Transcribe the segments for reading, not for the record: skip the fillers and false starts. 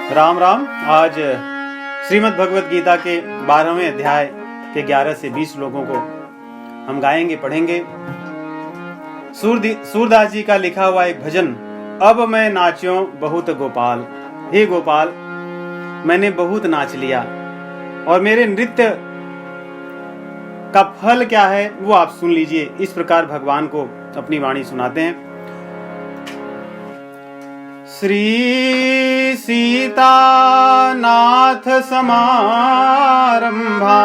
राम राम। आज श्रीमद् भगवत गीता के 12वें अध्याय के 11 से 20 श्लोकों को हम गाएंगे, पढ़ेंगे। सूरदास जी का लिखा हुआ एक भजन। अब मैं नाच्यों बहुत गोपाल, हे गोपाल मैंने बहुत नाच लिया और मेरे नृत्य का फल क्या है वो आप सुन लीजिए। इस प्रकार भगवान को अपनी वाणी सुनाते हैं। श्री सीतानाथ समारंभा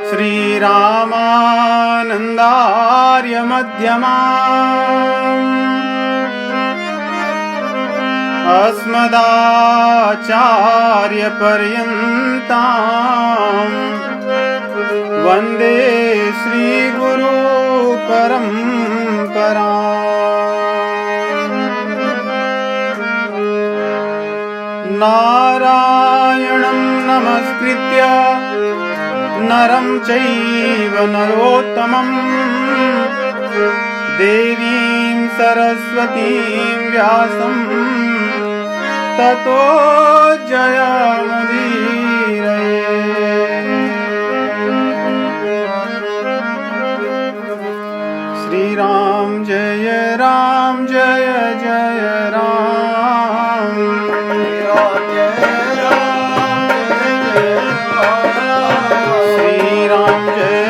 श्री रामानंदार्य मध्यमा अस्मदाचार्य पर्यन्तां वन्दे श्री गुरु परंपरा। नारायणं नमस्कृत्य नरं चैव नरोत्तमं देवीं सरस्वतीं व्यासं ततो जयमुदीरये। श्री राम जय जय राम। श्री राम जय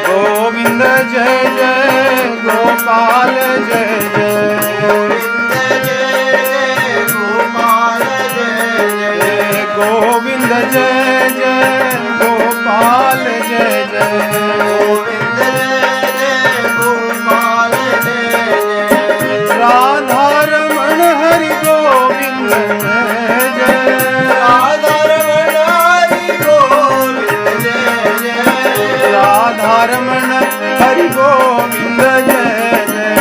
गोविंद जय जय गोपाल जय जय। गोविंद जय गोपाल जय जय। राधा रमण हरि गोविंद जय जय। राधा रमण हरि गोविंद जय जय। राधा रमण हरि गोविंद जय जय।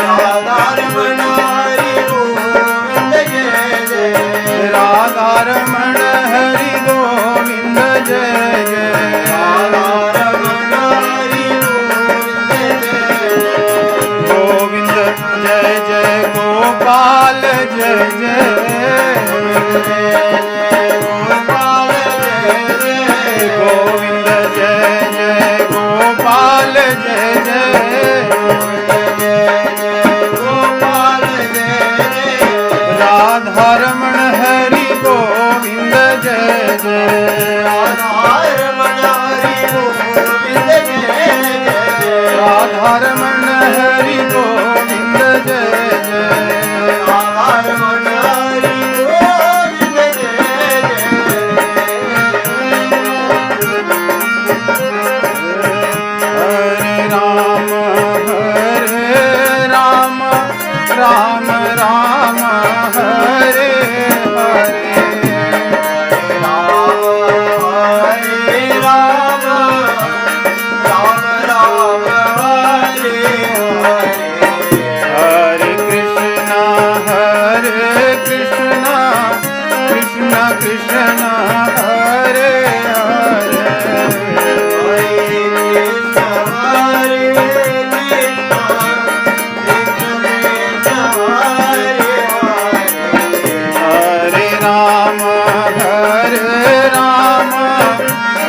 राधा रमण हरि गोविंद जय जय। राधा रमण हरि गोविंद जय जय। राधा रमण हरि गोविंद जय जय। गोपाल जय जय। गोपाल जय जय। गोविंद जय जय। गोपाल जय जय। गोपाल जय जय। राधा रमण हरि गोविंद जय जय। राधा रमण हरि गोविंद जय जय। राधा रमण हरि गोविंद जय जय। राधा रमण हरि गोविंद जय जय। हरे राम राम राम हरे हरे। कृष्ण हरे हरे। हरे राम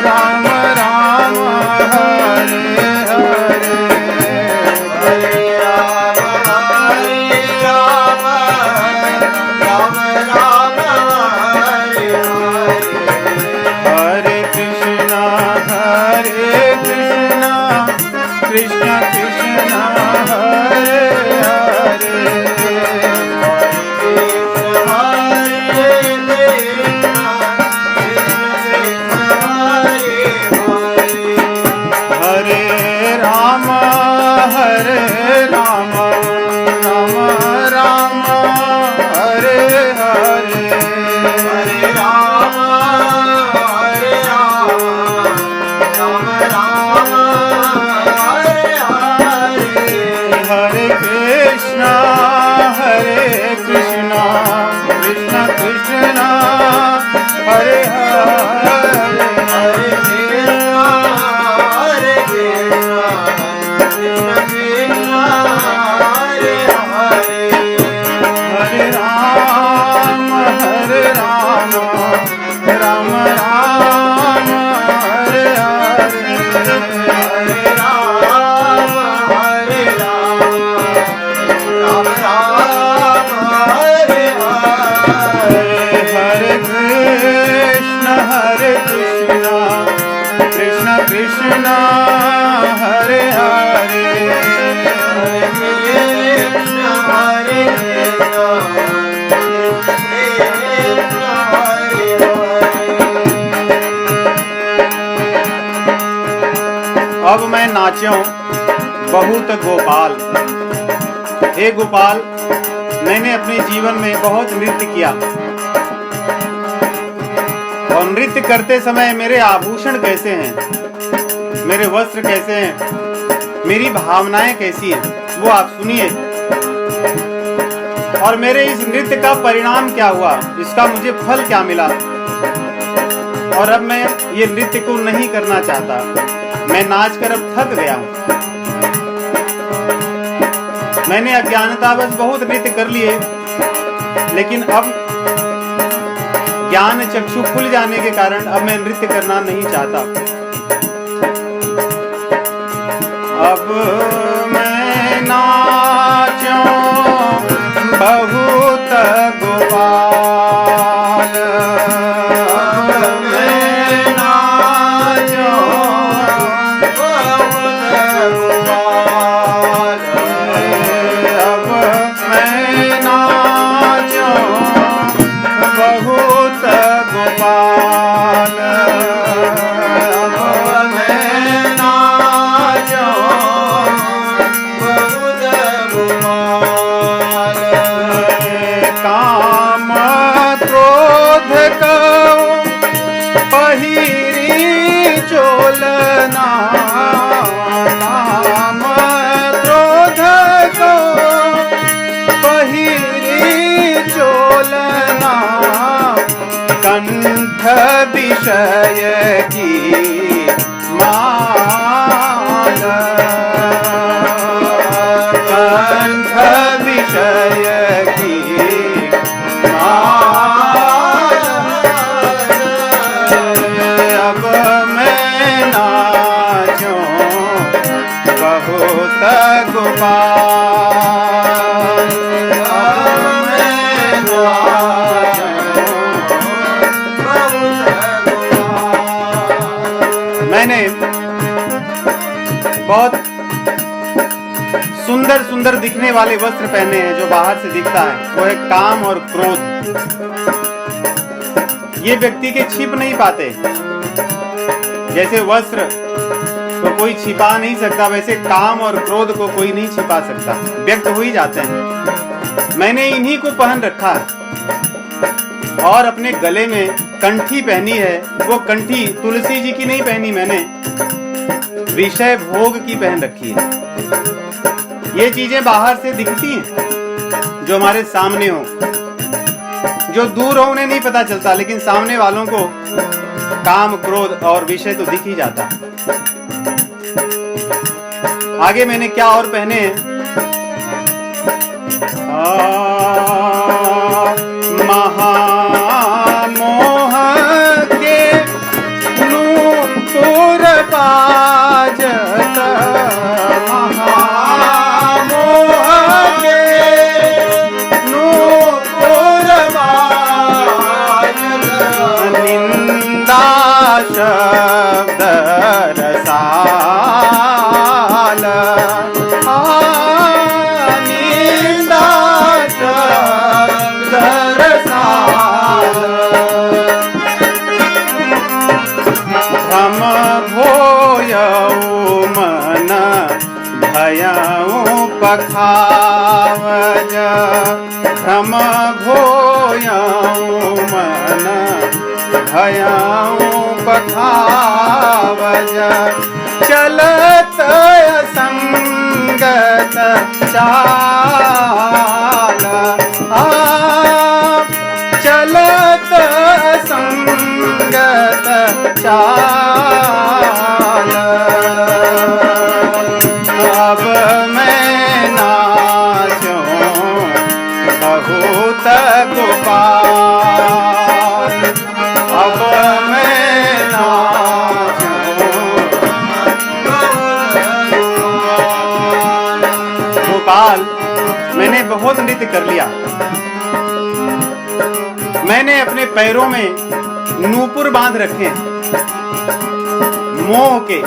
राम राम हरे हरे। हरे राम राम राम हरे हरे। अब मैं नाच्यों बहुत गोपाल। हे गोपाल, मैंने अपने जीवन में बहुत नृत्य किया और नृत्य करते समय मेरे आभूषण कैसे हैं, मेरे वस्त्र कैसे हैं, मेरी भावनाएं कैसी हैं, वो आप सुनिए। और मेरे इस नृत्य का परिणाम क्या हुआ, इसका मुझे फल क्या मिला। और अब मैं ये नृत्य को नहीं करना चाहता। मैं नाच कर अब थक गया हूँ। मैंने अज्ञानतावश बहुत नृत्य कर लिए, लेकिन अब ज्ञान चक्षु खुल जाने के कारण अब मैं नृत्य करना नहीं चाहता। अब मैं नाचूं बहुत गोपाल। कंठ विषय की माला, कंठ विषय की माला। अब मैं नाचूं बहुत गोपाल। मैंने बहुत सुंदर सुंदर दिखने वाले वस्त्र पहने हैं। जो बाहर से दिखता है वो है काम और क्रोध। ये व्यक्ति के छिप नहीं पाते। जैसे वस्त्र को कोई छिपा नहीं सकता, वैसे काम और क्रोध को कोई नहीं छिपा सकता, व्यक्त हो ही जाते हैं। मैंने इन्हीं को पहन रखा है और अपने गले में कंठी पहनी है। वो कंठी तुलसी जी की नहीं पहनी, मैंने विषय भोग की पहन रखी है। ये चीजें बाहर से दिखती हैं, जो हमारे सामने हो। जो दूर हो उन्हें नहीं पता चलता, लेकिन सामने वालों को काम क्रोध और विषय तो दिख ही जाता। आगे मैंने क्या और पहने हैं। महामोह के नूपुर बाजत, महामोह के नूपुर बाजत, निंदा शब्द रसाल, निंदा शब्द हम भोयऊ मन भयऊ पखावज, हम भोयऊ मन भयऊ पखावज, चलत संगत चाल, चलत संगत चाल। अब मैं नाचूं बहुत गोपाल। अब मैं नाचूं गोपाल। मैंने बहुत नृत्य कर लिया। मैंने अपने पैरों में नूपुर बांध रखे हैं मोह के।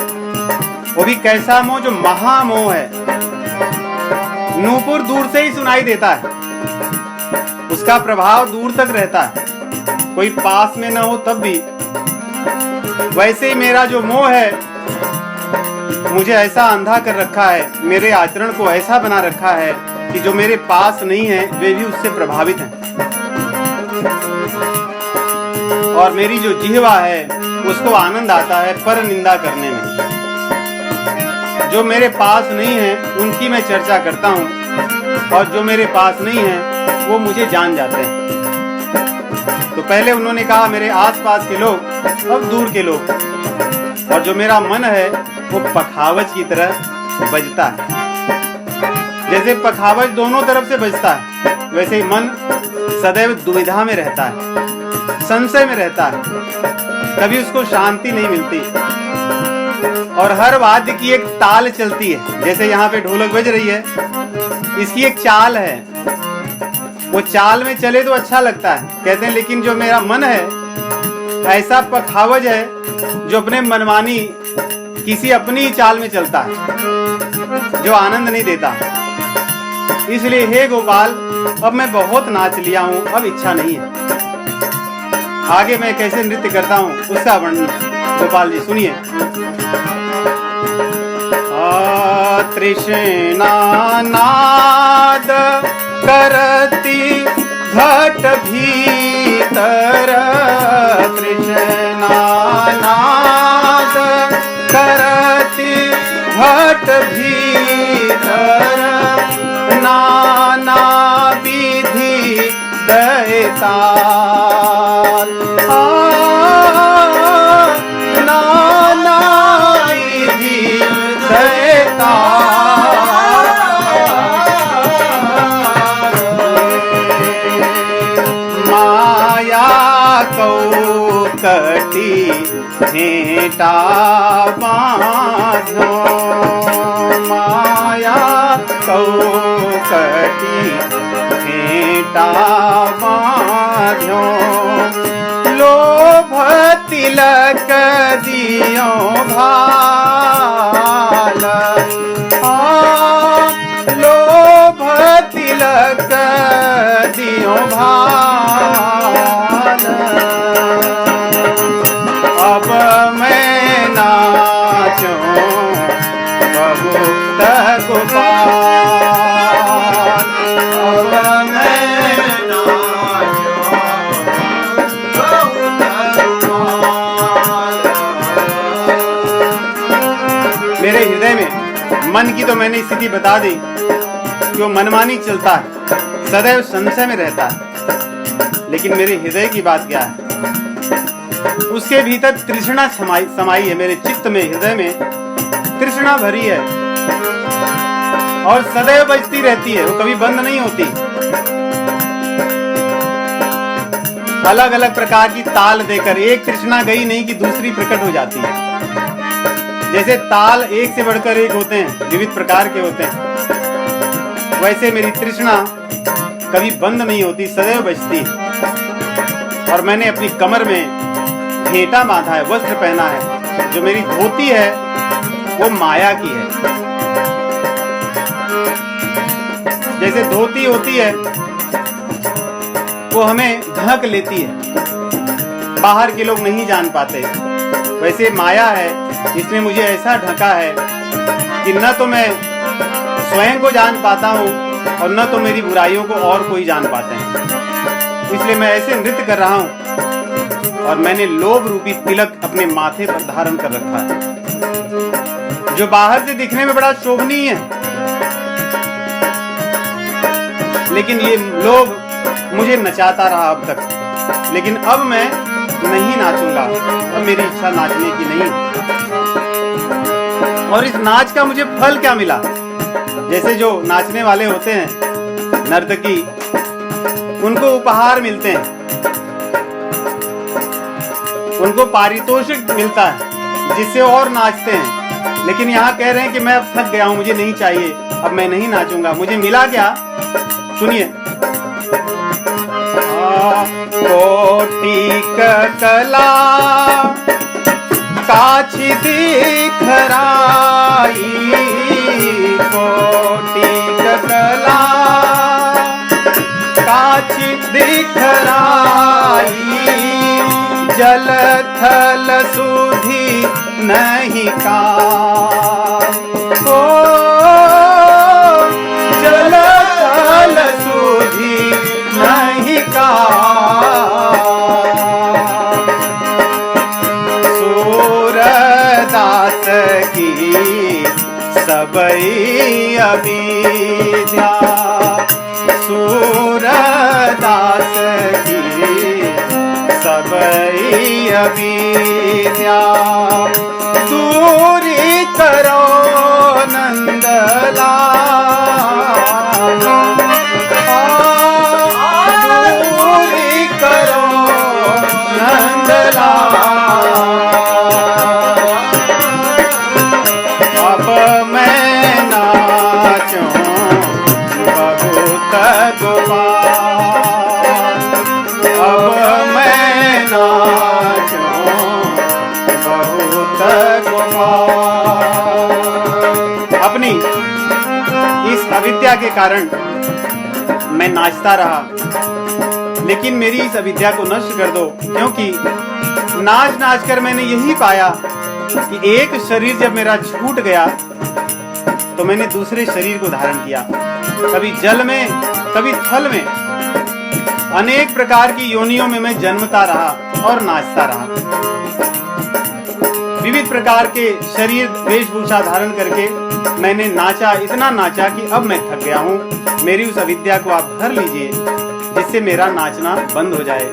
वो भी कैसा मोह, जो महामोह है। नूपुर दूर से ही सुनाई देता है, उसका प्रभाव दूर तक रहता है, कोई पास में ना हो तब भी। वैसे ही मेरा जो मोह है मुझे ऐसा अंधा कर रखा है, मेरे आचरण को ऐसा बना रखा है कि जो मेरे पास नहीं है वे भी उससे प्रभावित हैं। और मेरी जो जिह्वा है उसको आनंद आता है पर निंदा करने में। जो मेरे पास नहीं है उनकी मैं चर्चा करता हूँ, और जो मेरे पास नहीं है वो मुझे जान जाते हैं। तो पहले उन्होंने कहा मेरे आसपास के लोग, अब दूर के लोग। और जो मेरा मन है वो पखावज की तरह बजता है। जैसे पखावज दोनों तरफ से बजता है, वैसे ही मन सदैव दुविधा में रहता है, संशय में रहता है, कभी उसको शांति नहीं मिलती। और हर वाद्य की एक ताल चलती है, जैसे यहाँ पे ढोलक बज रही है, इसकी एक चाल है। वो चाल में चले तो अच्छा लगता है कहते हैं, लेकिन जो मेरा मन है ऐसा पखावज है जो अपने मनमानी किसी अपनी चाल में चलता है, जो आनंद नहीं देता। इसलिए हे गोपाल, अब मैं बहुत नाच लिया हूँ, अब इच्छा नहीं है। आगे मैं कैसे नृत्य करता हूँ उसका वर्णन गोपाल जी सुनिए। तृष्णा नाद करती घट भीतर, तृष्णा नाद करती घट भीतर, नाना विधि दैताल, नाना विधि दैताल, माया कौकटी भेंटा बाँधो, माया कौकटी भेंटा बाँधो, लोभ तिलक दियो भाल, लोभ तिलक दियो भाल, अब मैं नाचूं बहुत गोपाल, अब मैं नाचूं बहुत गोपाल। मेरे हृदय में मन की तो मैंने स्थिति बता दी कि वो मनमानी चलता है, सदैव संशय में रहता है। लेकिन मेरे हृदय की बात क्या है, उसके भीतर तृष्णा समाई है। मेरे चित्त में, हृदय में तृष्णा भरी है और सदैव बजती रहती है, वो कभी बंद नहीं होती। अलग अलग प्रकार की ताल देकर एक तृष्णा गई नहीं कि दूसरी प्रकट हो जाती है। जैसे ताल एक से बढ़कर एक होते हैं, विविध प्रकार के होते हैं, वैसे मेरी तृष्णा कभी बंद नहीं होती, सदैव बजती है। और मैंने अपनी कमर में घेटा बांधा है, वस्त्र पहना है। जो मेरी धोती है वो माया की है। जैसे धोती होती है वो हमें ढक लेती है, बाहर के लोग नहीं जान पाते, वैसे माया है, इसने मुझे ऐसा ढका है कि न तो मैं स्वयं को जान पाता हूँ और न तो मेरी बुराइयों को और कोई जान पाते हैं। इसलिए मैं ऐसे नृत्य कर रहा हूँ और मैंने लोभ रूपी तिलक अपने माथे पर धारण कर रखा है, जो बाहर से दिखने में बड़ा शोभनीय है, लेकिन ये लोभ मुझे नचाता रहा अब तक। लेकिन अब मैं नहीं नाचूंगा, अब मेरी इच्छा नाचने की नहीं। और इस नाच का मुझे फल क्या मिला? जैसे जो नाचने वाले होते हैं, नर्तकी, उनको उपहार मिलते हैं, उनको पारितोषिक मिलता है जिससे और नाचते हैं। लेकिन यहाँ कह रहे हैं कि मैं अब थक गया हूँ, मुझे नहीं चाहिए, अब मैं नहीं नाचूंगा। मुझे मिला क्या? सुनिए। कोटि कला काछि दिखराई, कोटि कला काची दिखलाई, जल थल सुधी नहीं काल। ओ जल थल सुधी नहीं काल। सूरदास की सबई अविद्या, सूरदास की सबई अविद्या, दूरी करो नंदलाल, दूरी करो नंदलाल। अब मैं नाचूं बहुत गोपाल, अब मैं नाचूं बहुत गोपाल। अपनी इस अविद्या के कारण मैं नाचता रहा, लेकिन मेरी इस अविद्या को नष्ट कर दो, क्योंकि नाच नाच कर मैंने यही पाया कि एक शरीर जब मेरा छूट गया तो मैंने दूसरे शरीर को धारण किया, कभी जल में कभी थल में, अनेक प्रकार की योनियों में मैं जन्मता रहा और नाचता रहा। विविध प्रकार के शरीर वेशभूषा धारण करके मैंने नाचा, इतना नाचा कि अब मैं थक गया हूँ। मेरी उस अविद्या को आप भर लीजिए, जिससे मेरा नाचना बंद हो जाए।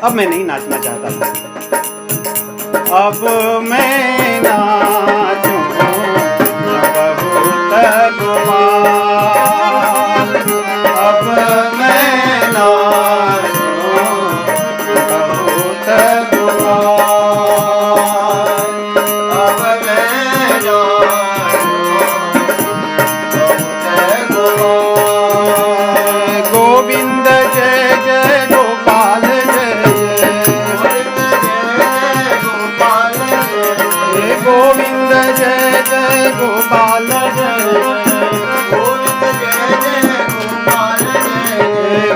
अब मैं नहीं नाचना चाहता था। अब मैं नाचूं बहुत गोपाल, अब मैं नाचूं बहुत गोपाल, अब मैं नाचूं बहुत गोपाल। गोविंद जय जय गोपाल जय गोविंद जय जय गोपाल जय,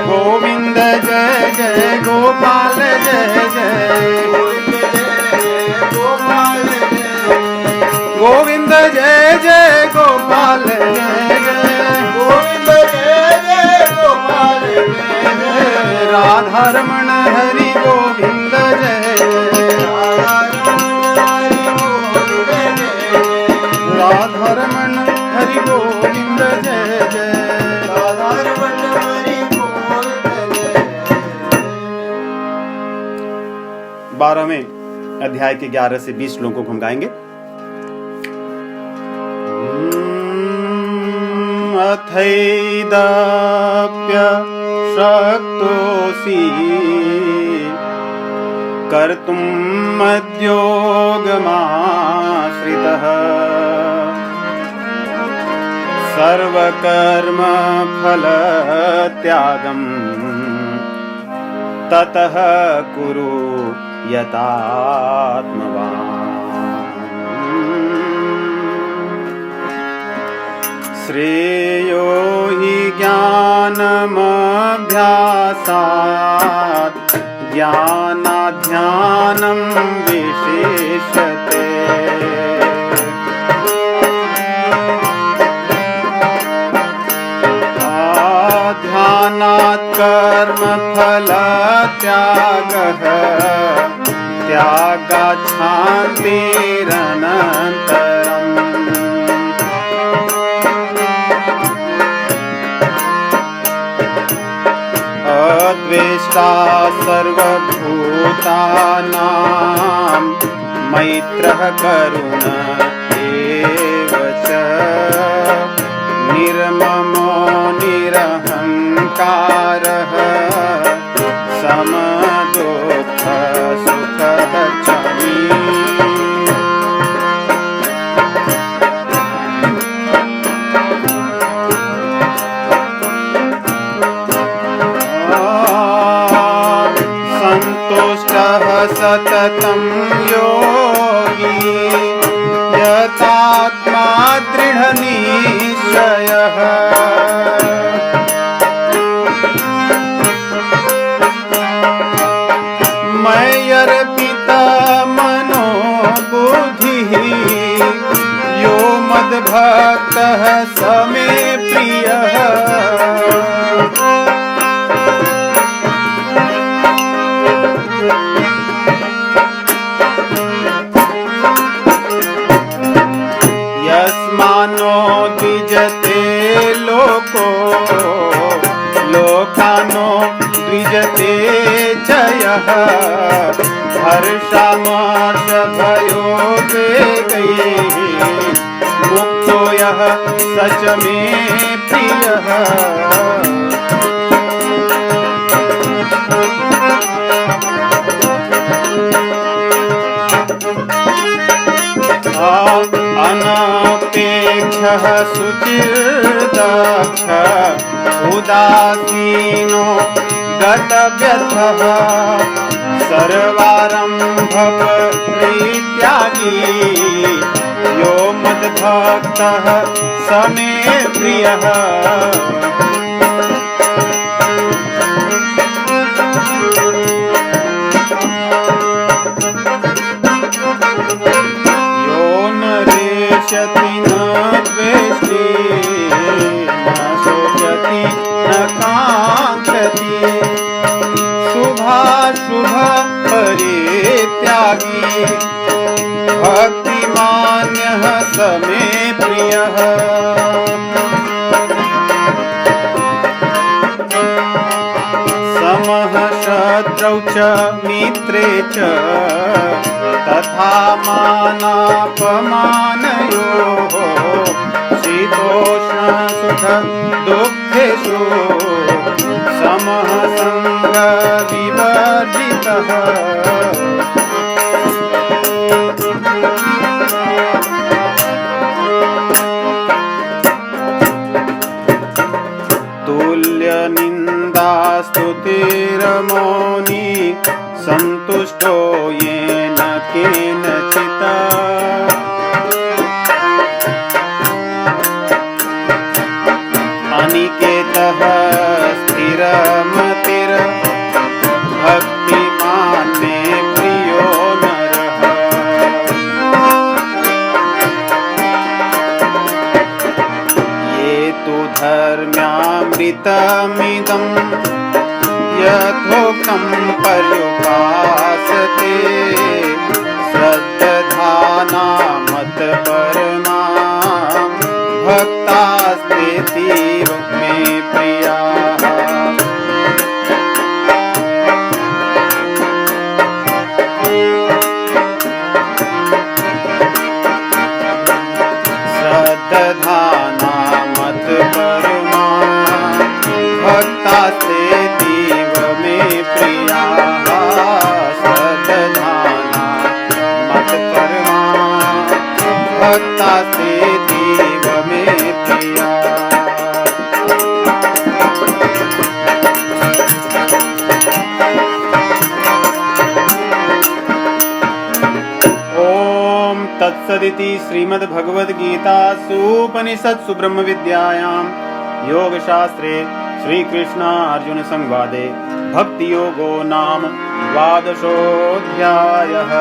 गोविंद जय जय गोपाल जय जय, गोविंद जय जय गोपाल जय जय, गोविंद जय जय गोपाल जय जय। राधा रमण हरि गोविंद जय, राधा रमण हरि गोविंद जय जय, राधा रमण हरि गोविंद जय। 12वें अध्याय के 11 से 20 श्लोकों को हम गाएंगे। अथैदाप्य शक्तोऽसि कर्तुं मद्योगमाश्रितः, सर्वकर्म फलत्यागं ततः कुरु यतात्मवान्। श्रेयो हि ज्ञानमभ्यासात् ज्ञानाध्यानं विशेषते। ध्यानात् कर्म फलत्यागः त्यागात् शान्तिरनन्तरम्। अद्वेष्टा सर्वभूतानां मैत्रः करुण एव च, निर्ममो निरहङ्कारः समदुःखसुखः क्षमी। सन्तुष्टः सततं योगी यतात्मा दृढनिश्चयः। मय्यर्पिता मनो बुद्धिः यो मद्भक्तः स मे प्रियः। यस्मान्नो द्विजते लोको लोकानो द्विजते च यः हर्षामर्षभयोद्वेगैः मुक्तो यः स च मे प्रियः। अनपेक्षः शुचिर्दक्षः उदासीनो गतव्यर्थः सर्वारम्भपरित्यागी यो मद्भक्तः स मे प्रियः। शति न द्वेष्टि न शोचति न काङ्क्षति शुभाशुभ परित्यागी भक्तिमान्यः स मे प्रियः। समः शत्रौ च मित्रे च तथा मानापमानयोः शीतोष्ण सुख दुःखेषु समः सङ्गविवर्जितः। तुल्यनिन्दास्तुतिरमौनी सन्तुष्टो येन केनचित् अनिकेतः स्थिरमतिर् भक्तिमान् मे प्रियो नरः। ये तु धर्म्यामृतमिदं यथोक्तं पर्युपासते श्रद्धाना मत्परमा भक्तास्तेतीव मे प्रियाः। श्रद्धाना मत्परमा भक्तास्तेतीव मे प्रियाः। श्रद्धाना मत्परमा भक्तास्तेतीव मे प्रियाः। ओम तत्सदिति श्रीमद्भगवद्गीतासूपनिषत्सु ब्रह्मविद्यायां योगशास्त्रे श्रीकृष्ण अर्जुन संवादे भक्ति योगो नाम द्वादशोऽध्यायः।